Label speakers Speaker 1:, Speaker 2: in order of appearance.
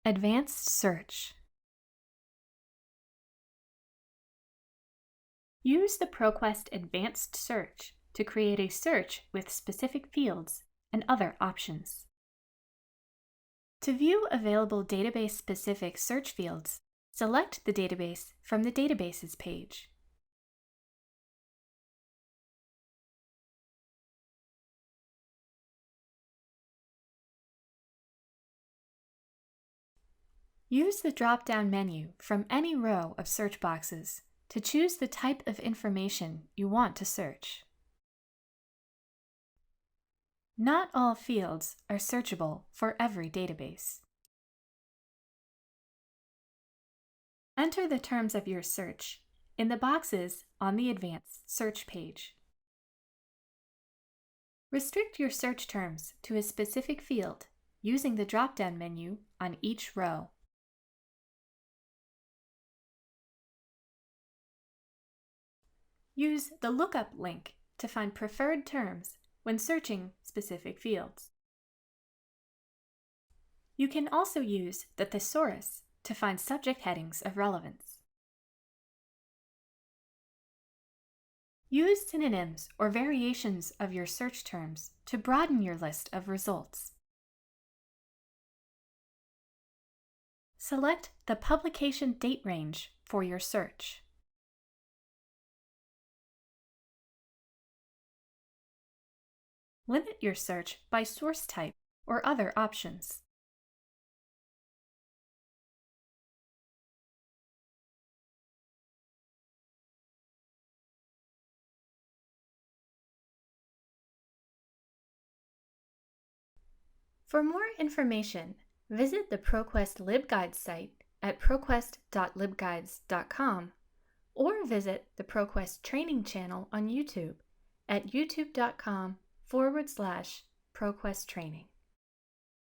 Speaker 1: Advanced Search. Use the ProQuest Advanced Search to create a search with specific fields and other options. To view available database-specific search fields, select the database from the Databases page. Use the drop-down menu from any row of search boxes to choose the type of information you want to search. Not all fields are searchable for every database. Enter the terms of your search in the boxes on the Advanced Search page. Restrict your search terms to a specific field using the drop-down menu on each row. Use the Lookup link to find preferred terms when searching specific fields. You can also use the thesaurus to find subject headings of relevance. Use synonyms or variations of your search terms to broaden your list of results. Select the publication date range for your search. Limit your search by source type or other options. For more information, visit the ProQuest LibGuides site at proquest.libguides.com or visit the ProQuest training channel on YouTube at youtube.com/ProQuest Training.